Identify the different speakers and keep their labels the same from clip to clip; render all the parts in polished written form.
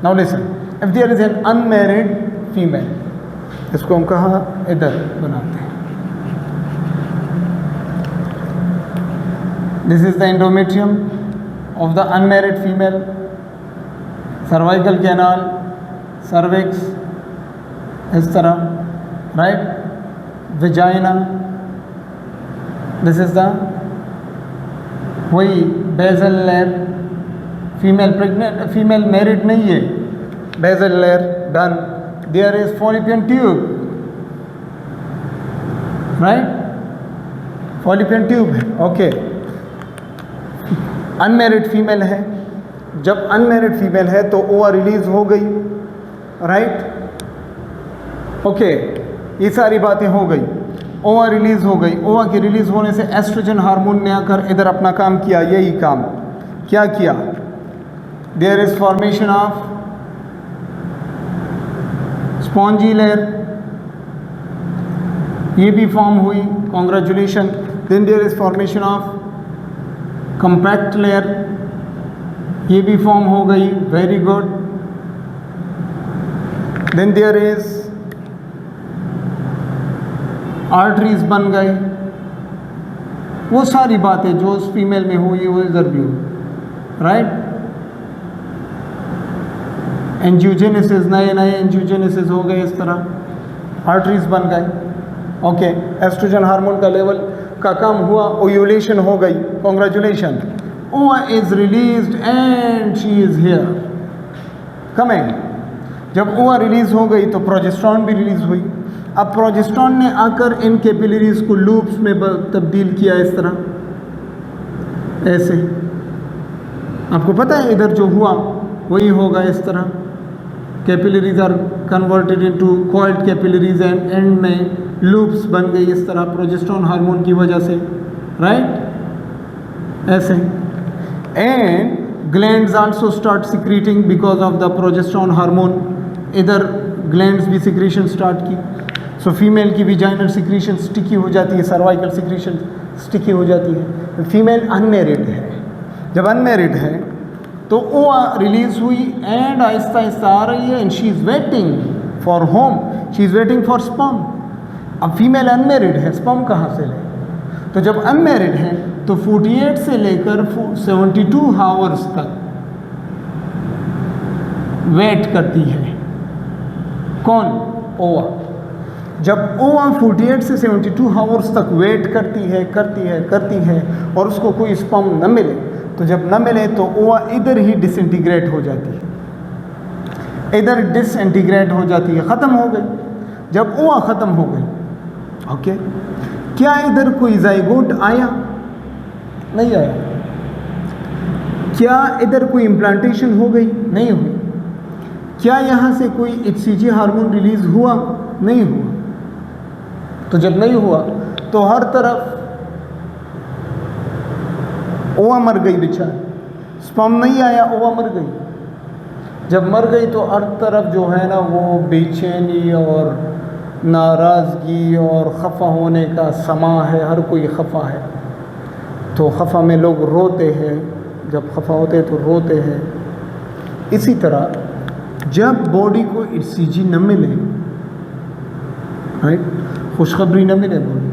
Speaker 1: Now listen, if there is an unmarried female, इसको हम कहाँ इधर बनाते हैं, this is the endometrium of the unmarried female, cervical canal, cervix, इस तरह, right, vagina, this is the वही basal layer, female pregnant, female married नहीं है, basal layer done, there is fallopian tube, right, fallopian tube है, okay. Unmarried female है, जब unmarried female है तो ओवा रिलीज हो गई, राइट, ओके, ये सारी बातें हो गई, ओवा रिलीज हो गई, ओवा के रिलीज होने से एस्ट्रोजन हार्मोन ने आकर इधर अपना काम किया, यही काम क्या किया, there is formation of spongy layer, ये भी फॉर्म हुई, congratulation, then there is formation of compact layer, ये भी फॉर्म हो गई, very good, then there is arteries बन गए, वो सारी बातें जो उस फीमेल में हुई वो इधर भी हुई, राइट, एंजियोजेनेसिस, नए नए एंजियोजेनेसिस हो गए, इस तरह आर्टरीज बन गए, ओके। एस्ट्रोजन हार्मोन का लेवल का कम हुआ, ओव्यूलेशन हो गई, कॉन्ग्रेचुलेशन, ओवा is released and she is here coming. जब ओवा रिलीज हो गई तो प्रोजेस्टेरॉन भी रिलीज हुई, अब प्रोजेस्टेरॉन ने आकर इन कैपिलरीज को लूप्स में तब्दील किया, इस तरह, ऐसे, आपको पता है इधर जो हुआ वही होगा, इस तरह capillaries are converted into coiled capillaries and end में लूप्स बन गई, इस तरह प्रोजेस्टेरॉन हार्मोन की वजह से, राइट, ऐसे। And glands also start secreting because of the progesterone hormone, इधर ग्लैंड्स भी सिक्रीशन स्टार्ट की, सो फीमेल की विजाइनल सिक्रीशन स्टिकी हो जाती है, सर्वाइकल सिक्रीशन स्टिकी हो जाती है। फीमेल अनमैरिड है, जब अनमैरिड है तो ओवा रिलीज हुई एंड आहिस्ता आहिस्ता आ रही है, and she is waiting for home, she is waiting for sperm. अब फीमेल अनमैरिड है, स्पर्म कहाँ से ले, तो जब अनमैरिड है तो 48 से लेकर 72 आवर्स तक वेट करती है, कौन, ओवा। जब ओवा 48 से 72 आवर्स तक वेट करती है और उसको कोई स्पर्म न मिले, तो जब न मिले तो ओवा इधर ही डिसइंटीग्रेट हो जाती है, इधर डिसइंटीग्रेट हो जाती है, ख़त्म हो गई। जब ओवा ख़त्म हो गई, ओके, क्या इधर कोई जाइगोट आया, नहीं आया, क्या इधर कोई इम्प्लांटेशन हो गई, नहीं हुई, क्या यहाँ से कोई HCG हार्मोन रिलीज हुआ, नहीं हुआ। तो जब नहीं हुआ तो हर तरफ ओवा मर गई बेचारी, स्पर्म नहीं आया, ओवा मर गई। जब मर गई तो हर तरफ जो है ना वो बेचैनी और नाराज़गी और ख़फ़ा होने का समा है, हर कोई ख़फ़ा है, तो ख़फ़ा में लोग रोते हैं, जब ख़फ़ा होते हैं तो रोते हैं। इसी तरह जब बॉडी को HCG न मिले, राइट, खुशखबरी न मिले बॉडी,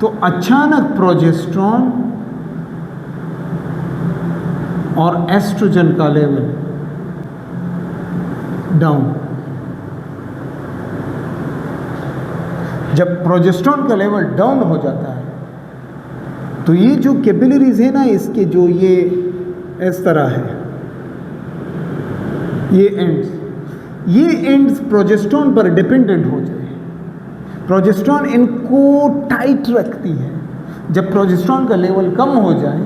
Speaker 1: तो अचानक प्रोजेस्टेरॉन और एस्ट्रोजन का लेवल डाउन। जब प्रोजेस्टेरॉन का लेवल डाउन हो जाता है तो ये जो कैपिलरीज है ना, इसके जो ये इस तरह है, ये एंड्स प्रोजेस्टेरॉन पर डिपेंडेंट हो जाए, प्रोजेस्टेरॉन इनको टाइट रखती है। जब प्रोजेस्टेरॉन का लेवल कम हो जाए,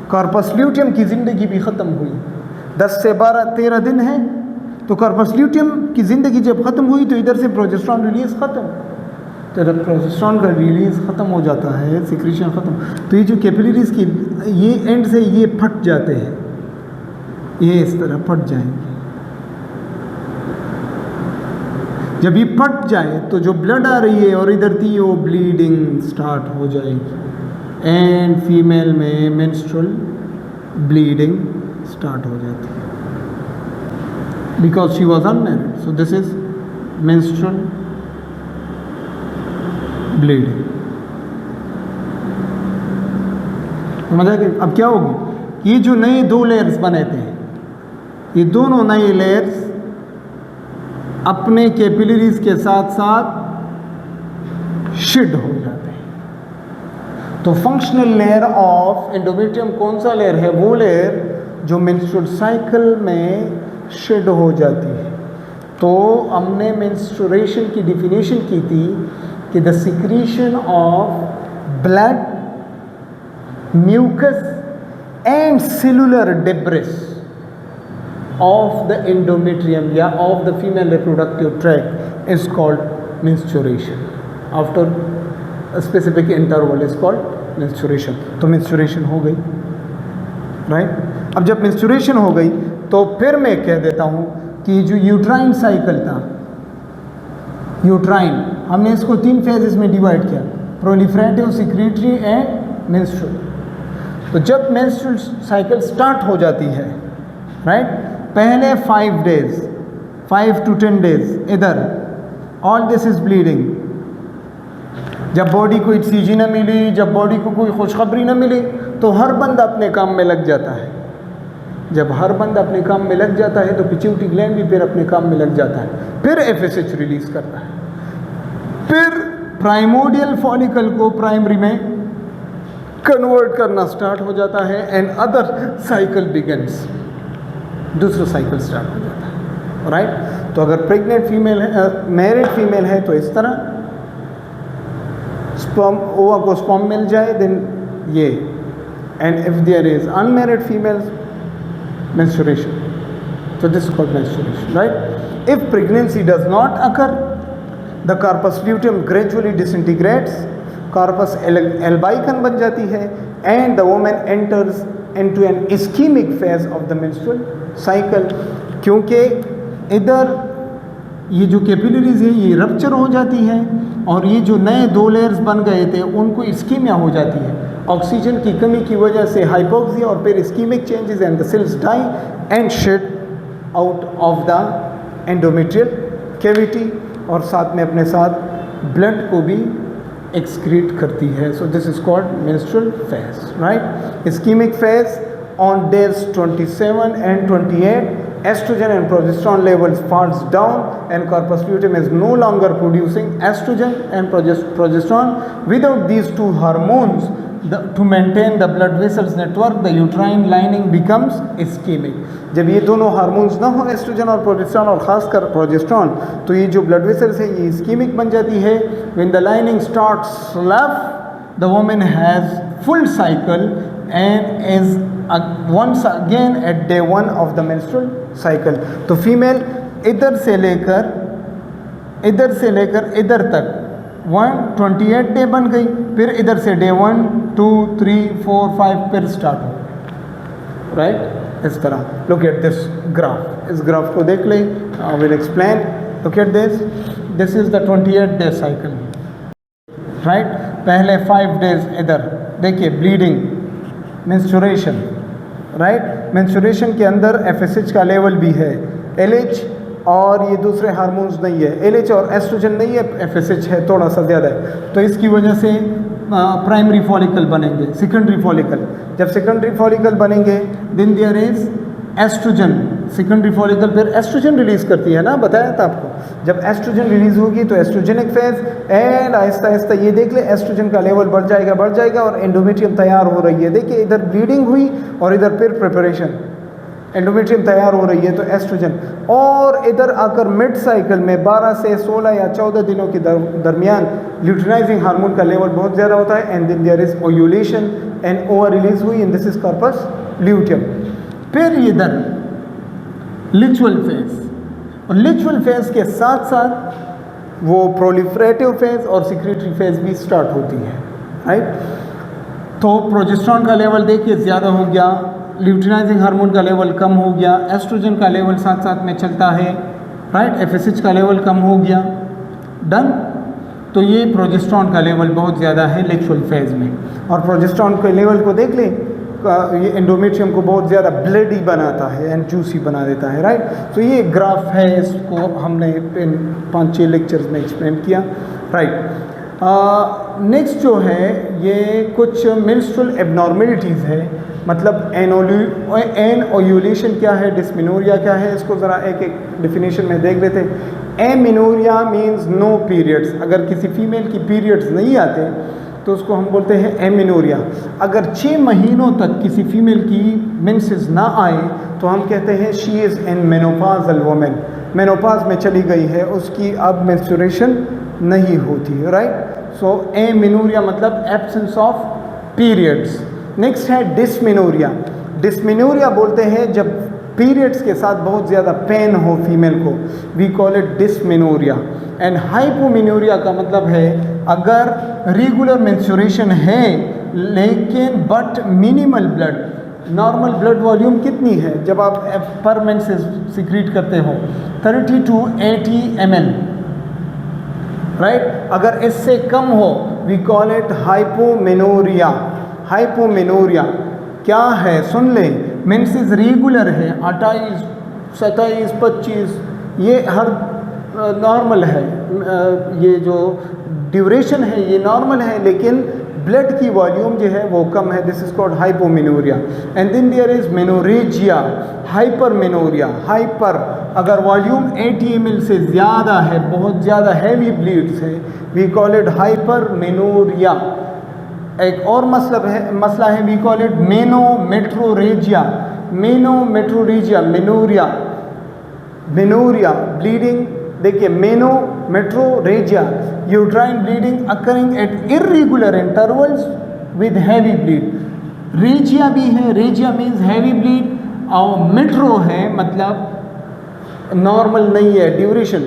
Speaker 1: कॉर्पस ल्यूटियम की ज़िंदगी भी ख़त्म हुई, 10 से 12-13 दिन है, तो कॉर्पस ल्यूटियम की ज़िंदगी जब ख़त्म हुई तो इधर से प्रोजेस्टेरॉन रिलीज़ ख़त्म, तो जब प्रोजेस्टेरॉन का रिलीज़ ख़त्म हो जाता है, सिक्रीशन ख़त्म, तो ये जो कैपिलरीज की ये एंड से ये फट जाते हैं, ये इस तरह फट जाएंगे। जब ये फट जाए तो जो ब्लड आ रही है और इधर थी वो ब्लीडिंग स्टार्ट हो जाएगी एंड फीमेल में मेंस्ट्रुअल ब्लीडिंग स्टार्ट हो जाती है। because she was unmarried. So this is menstrual bleeding. समझ आया? अब क्या होगी, ये जो नए दो लेयर्स बने थे, ये दोनों नए लेयर्स अपने कैपिलरीज के साथ साथ शिड हो जाते हैं। तो फंक्शनल लेयर ऑफ एंडोमेट्रियम कौन सा लेयर है? वो लेयर जो मेंस्ट्रुअल साइकिल में शिड हो जाती है। तो हमने मेंस्ट्रुएशन की डिफिनेशन की थी कि the secretion of blood, mucus and cellular debris of the endometrium या of the female reproductive tract is called menstruation. After a specific interval is called menstruation. तो menstruation हो गई, right? अब जब menstruation हो गई तो फिर मैं कह देता हूँ कि जो यूट्राइन साइकिल था, यूट्राइन हमने इसको 3 फेजेस में डिवाइड किया, प्रोलिफरेटिव, सिक्रेटरी एंड मेंस्ट्रुअल। तो जब मेंस्ट्रुअल साइकिल स्टार्ट हो जाती है, राइट, पहले 5 डेज, 5 to 10 डेज इधर ऑल दिस इज ब्लीडिंग। जब बॉडी को ऑक्सीजन न मिली, जब बॉडी को कोई खुशखबरी न मिली, तो हर बंदा अपने काम में लग जाता है। जब हर बंदा अपने काम में लग जाता है तो पिट्यूटरी ग्लैंड भी फिर अपने काम में लग जाता है, फिर एफएसएच रिलीज करता है, फिर प्राइमोडियल फॉलिकल को प्राइमरी में कन्वर्ट करना स्टार्ट हो जाता है एंड अदर साइकिल बिगिंस, दूसरा साइकिल स्टार्ट हो जाता है, राइट। तो अगर प्रेग्नेंट फीमेल है, मैरिड फीमेल है, तो इस तरह स्पर्म, ओवा को स्पर्म मिल जाए, देन ये, and if there is unmarried female, menstruation. So this is called menstruation, right? If pregnancy does not occur, the corpus luteum gradually disintegrates, corpus albicans बन जाती है, and the woman enters into an ischemic phase of the menstrual cycle. क्योंकि इधर ये जो capillaries है ये rupture हो जाती है और ये जो नए 2 लेयर्स बन गए थे उनको इस्कीमिया हो जाती है, ऑक्सीजन की कमी की वजह से हाइपोक्सिया, और फिर ischemic changes and the cells die and shed out of the endometrial cavity, और साथ में अपने साथ ब्लड को भी एक्सक्रीट करती है। So this is called menstrual phase, right. Ischaemic phase on days 27 and 28, estrogen and progesterone levels falls down and corpus luteum is no longer producing estrogen and progesterone. Without these 2 hormones, to maintain the blood vessels network, the uterine lining becomes ischemic. जब ये दोनों hormones ना हो, oestrogen और progesterone, और खासकर progesterone, तो ये जो ब्लड वेसल्स है ये इस्कीमिक बन जाती है। When the lining starts left, the woman has full cycle and is once again at day 1 of the menstrual cycle. तो फीमेल इधर से लेकर इधर तक 128 डे बन गई, फिर इधर से डे 1 2 3 4 5 फिर स्टार्ट हो, राइट। इस तरह लुक एट दिस ग्राफ, इस ग्राफ को देख ले, I will explain. Look at this is the 28 day cycle, right. पहले 5 डेज इधर देखिए ब्लीडिंग, मेंस्ट्रुएशन, राइट। मेंस्ट्रुएशन के अंदर एफएसएच का लेवल भी है, एलएच, और ये दूसरे हार्मोन्स नहीं है, एलएच और एस्ट्रोजन नहीं है, एफएसएच है, थोड़ा सा ज़्यादा है। तो इसकी वजह से प्राइमरी फॉलिकल बनेंगे, सेकेंडरी फॉलिकल, जब सेकेंडरी फॉलिकल बनेंगे then there is estrogen, secondary follicle फिर एस्ट्रोजन रिलीज करती है ना, बताया था आपको। जब एस्ट्रोजन रिलीज होगी तो oestrogenic phase, and Aahista Aahista ये देख ले एस्ट्रोजन का लेवल बढ़ जाएगा और एंडोमेट्रियम तैयार हो रही है। देखिए इधर ब्लीडिंग हुई और इधर फिर प्रिपरेशन, एंडोमेट्रियम तैयार हो रही है तो एस्ट्रोजन, और इधर आकर मिड साइकिल में 12 से 16 या 14 दिनों के दरमियान ल्यूटिनाइजिंग हार्मोन का लेवल बहुत ज़्यादा होता है, and then there is ovulation and ova release हुई, and this is corpus luteum. फिर इधर लिचुअल फेज, और लिचुअल फेज के साथ साथ वो प्रोलिफरेटिव फेज और सिक्रेटरी फेज भी स्टार्ट होती है, राइट। तो प्रोजेस्टेरोन का लेवल देखिए ज़्यादा हो गया, ल्यूटिनाइजिंग हार्मोन का लेवल कम हो गया, एस्ट्रोजन का लेवल साथ साथ में चलता है, राइट। एफएसएच का लेवल कम हो गया, डन। तो ये प्रोजेस्टेरोन का लेवल बहुत ज़्यादा है लिचुअल फेज में, और प्रोजेस्टेरोन के लेवल को देख ले, ये एंडोमेट्रियम को बहुत ज़्यादा ब्लडी बनाता है एंड जूसी बना देता है, राइट। तो ये ग्राफ है, इसको हमने इन 5-6 लेक्चर्स में एक्सप्लेन किया, राइट। नेक्स्ट जो है ये कुछ मेंस्ट्रुअल एबनॉर्मलिटीज़ है, मतलब एन ओव्यूलेशन क्या है, डिस्मेनोरिया क्या है, इसको ज़रा एक एक डिफिनेशन में देख लेते हैं। एमेनोरिया मीन्स नो पीरियड्स, अगर किसी फीमेल की पीरियड्स नहीं आते तो उसको हम बोलते हैं एमेनोरिया। अगर 6 महीनों तक किसी फीमेल की मेंसेस ना आए तो हम कहते हैं she is in menopausal women, menopause में चली गई है, उसकी अब मेंस्ट्रुएशन नहीं होती, राइट। सो एमेनोरिया मतलब एब्सेंस ऑफ पीरियड्स। नेक्स्ट है डिस्मेनोरिया। डिस्मेनोरिया बोलते हैं जब पीरियड्स के साथ बहुत ज़्यादा पेन हो फीमेल को, we call it dysmenorrhea. And hypomenorrhea का मतलब है अगर रेगुलर मेंस्ट्रुएशन है लेकिन but minimal blood, normal blood volume कितनी है जब आप पर मेंसेस सिक्रीट करते हो, 30 to 80 ml, राइट। अगर इससे कम हो we call it hypomenorrhea. Hypomenorrhea क्या है सुन लें, मेंसेस रेगुलर है 28, 27, 25, ये हर नॉर्मल है, ये जो ड्यूरेशन है ये नॉर्मल है लेकिन ब्लड की वॉल्यूम जो है वो कम है, this is called hypomenorrhoea. And then there is menorrhagia, hypermenorrhoea. Hyper अगर वॉल्यूम 80 ml से ज़्यादा है, बहुत ज़्यादा हैवी ब्लीड्स है, वी कॉल इट हाइपरमेनोरिया। एक और मसला है we call it menometrorrhagia. Menometrorrhagia, menorrhoea, menorrhoea bleeding, देखिए menometrorrhagia, uterine bleeding occurring at irregular intervals with heavy bleed. Rrhagia भी है, रेजिया मीन्स हैवी ब्लीड, और मेट्रो है मतलब नॉर्मल नहीं है ड्यूरेशन,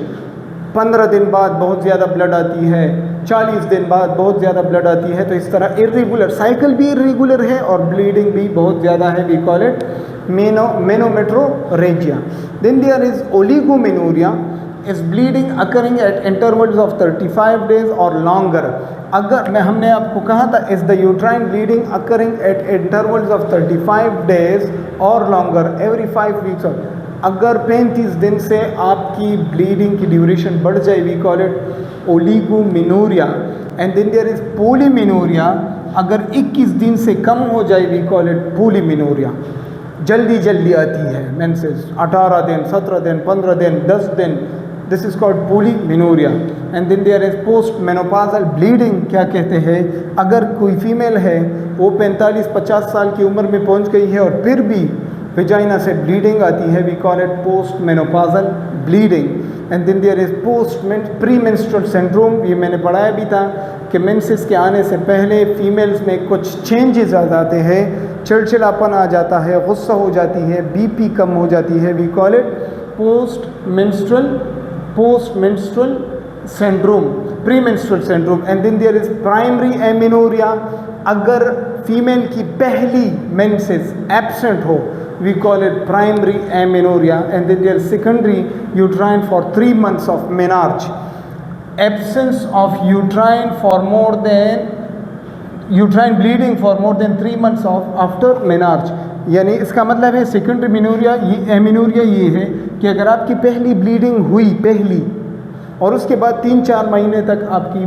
Speaker 1: 15 दिन बाद बहुत ज़्यादा ब्लड आती है, 40 दिन बाद बहुत ज़्यादा ब्लड आती है। तो इस तरह इर्रेगुलर, साइकिल भी इर्रेगुलर है और ब्लीडिंग भी बहुत ज़्यादा है, we call it menometrorrhagia. Then there is oligomenorrhoea, is bleeding occurring at intervals of 35 days और लॉन्गर। अगर हमने आपको कहा था is the uterine bleeding occurring at intervals of 35 days और लॉन्गर एवरी 5 वीक्स। अगर 35 दिन से आपकी ब्लीडिंग की ड्यूरेशन बढ़ जाए we call it oligomenorrhoea. And then there is polymenorrhoea, अगर 21 दिन से कम हो जाए वी कॉल इट पोलीमेनोरिया। जल्दी जल्दी आती है मेंसेस, 18 दिन, 17 दिन, 15 दिन, 10 दिन, this is called polymenorrhoea. And then there is post menopausal bleeding. क्या कहते हैं, अगर कोई फीमेल है वो 45-50 साल की उम्र में पहुंच गई है और फिर भी वेजाइना से ब्लीडिंग आती है, we call it post menopausal bleeding. And then there is pre menstrual syndrome. ये मैंने पढ़ाया भी था कि मेंसेस के आने से पहले फीमेल्स में कुछ चेंजेस आ जाते हैं, चिड़चिड़ापन आ जाता है, गुस्सा हो जाती है, बीपी कम हो जाती है, we call it post menstrual syndrome, pre menstrual syndrome. And then there is primary amenorrhea, अगर फीमेल की पहली मेंसेस एब्सेंट हो we call it primary amenorrhea. And then there is secondary uterine for 3 months of menarche. Absence of uterine bleeding for more than 3 months of after menarche. यानी इसका मतलब है secondary मेनोरिया, ये amenorrhoea ये है कि अगर आपकी पहली ब्लीडिंग हुई पहली और उसके बाद 3-4 महीने तक आपकी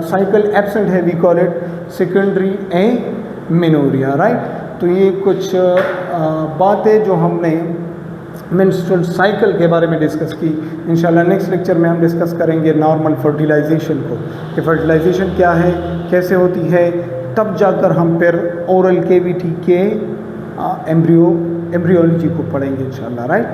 Speaker 1: साइकिल एब्सेंट है, we call it secondary amenorrhea, right. तो ये कुछ बातें जो हमने मेंस्ट्रुअल साइकिल के बारे में डिस्कस की। इंशाल्लाह नेक्स्ट लेक्चर में हम डिस्कस करेंगे नॉर्मल फर्टिलाइजेशन को, कि फर्टिलाइजेशन क्या है, कैसे होती है, तब जाकर हम फिर ओरल केविटी के एम्ब्रियोलॉजी को पढ़ेंगे इंशाल्लाह, राइट।